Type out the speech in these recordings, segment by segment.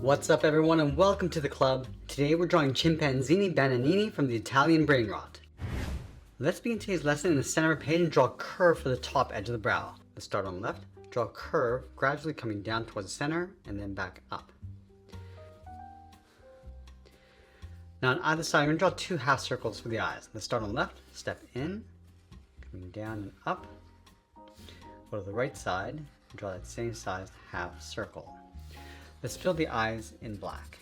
What's up everyone and welcome to the club. Today we're drawing Chimpanzini Bananini from the Italian Brainrot. Let's begin today's lesson in the center of the page and draw a curve for the top edge of the brow. Let's start on the left, draw a curve gradually coming down towards the center and then back up. Now on either side, I'm going to draw two half circles for the eyes. Let's start on the left, step in, coming down and up. Go to the right side and draw that same size half circle. Let's fill the eyes in black.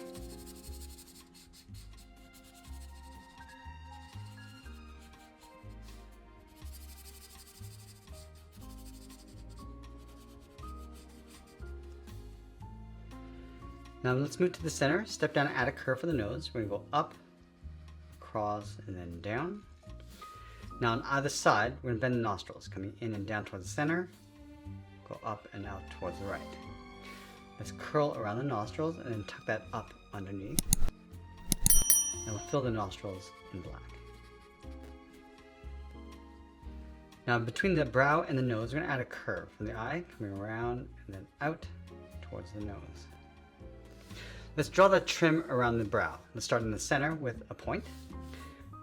Now let's move to the center, step down and add a curve for the nose. We're going to go up, across, and then down. Now on either side, we're going to bend the nostrils, coming in and down towards the center, go up and out towards the right. Let's curl around the nostrils and then tuck that up underneath. And we'll fill the nostrils in black. Now between the brow and the nose, we're going to add a curve from the eye, coming around and then out towards the nose. Let's draw the trim around the brow. Let's start in the center with a point.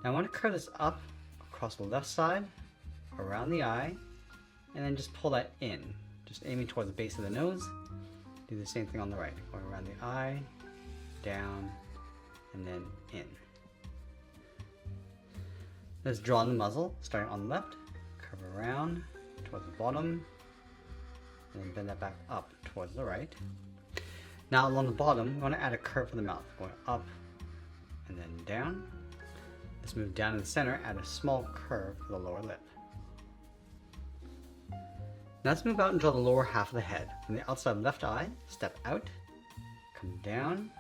Now I want to curve this up across the left side, around the eye, and then just pull that in, just aiming towards the base of the nose. Do the same thing on the right, going around the eye, down, and then in. Let's draw the muzzle, starting on the left, curve around towards the bottom, and then bend that back up towards the right. Now along the bottom, we want to add a curve for the mouth, going up and then down. Let's move down in the center, add a small curve for the lower lip. Now let's move out and draw the lower half of the head. From the outside left eye, step out, come down,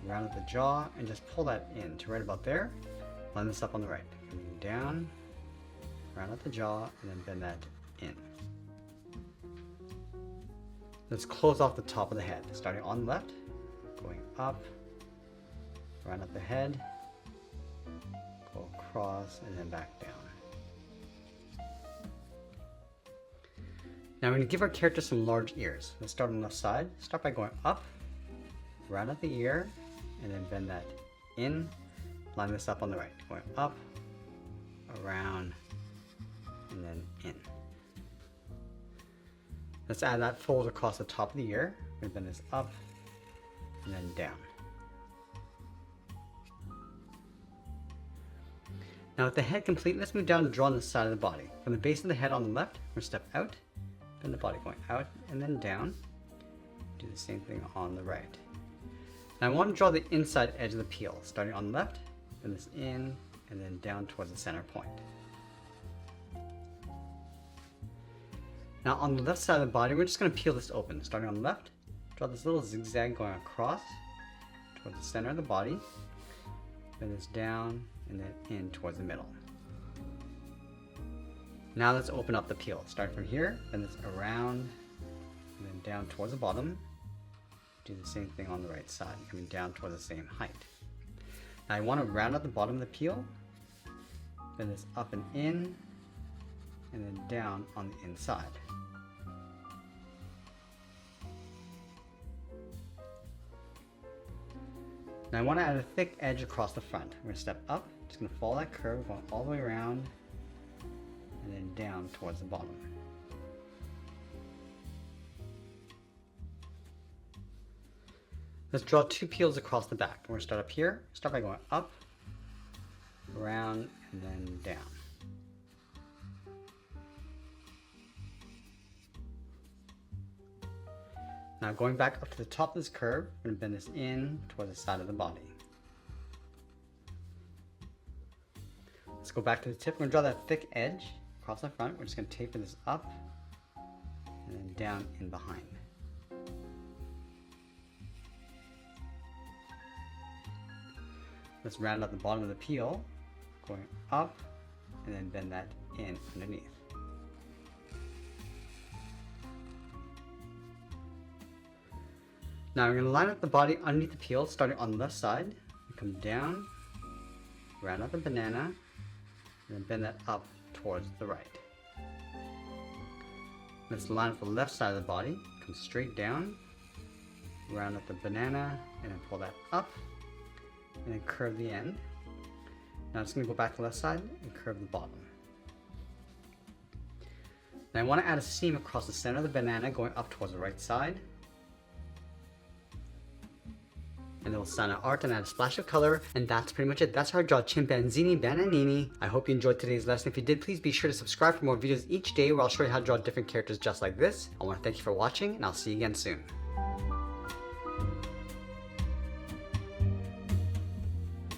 round at the jaw, and just pull that in to right about there. Line this up on the right. Coming down, round at the jaw, and then bend that in. Let's close off the top of the head, starting on the left, going up, round at the head, go across, and then back down. Now we're going to give our character some large ears. Let's start on the left side. Start by going up, round at the ear, and then bend that in. Line this up on the right. Going up, around, and then in. Let's add that fold across the top of the ear. We're going to bend this up, and then down. Now with the head complete, let's move down and draw on the side of the body. From the base of the head on the left, we're going to step out, bend the body going out and then down. Do the same thing on the right. Now I want to draw the inside edge of the peel, starting on the left, bend this in, and then down towards the center point. Now on the left side of the body, we're just going to peel this open. Starting on the left, draw this little zigzag going across towards the center of the body, bend this down, and then in towards the middle. Now let's open up the peel. Start from here, bend this around, and then down towards the bottom. Do the same thing on the right side, coming down towards the same height. Now I want to round out the bottom of the peel, bend this up and in, and then down on the inside. Now I want to add a thick edge across the front. We're going to step up, just going to follow that curve, going all the way around, and then down towards the bottom. Let's draw two peels across the back. We're going to start up here. Start by going up, around, and then down. Now going back up to the top of this curve, we're going to bend this in towards the side of the body. Let's go back to the tip. We're going to draw that thick edge across the front. We're just going to taper this up and then down in behind. Let's round out the bottom of the peel, going up and then bend that in underneath. Now we're going to line up the body underneath the peel, starting on the left side. We come down, round out the banana, and then bend that up towards the right. Let's line up the left side of the body, come straight down, round up the banana, and then pull that up, and then curve the end. Now I'm just going to go back to the left side and curve the bottom. Then I want to add a seam across the center of the banana going up towards the right side. And then we'll sign our art and add a splash of color, and that's pretty much it. That's how I draw Chimpanzini Bananini. I hope you enjoyed today's lesson. If you did, please be sure to subscribe for more videos each day where I'll show you how to draw different characters just like this. I want to thank you for watching, and I'll see you again soon.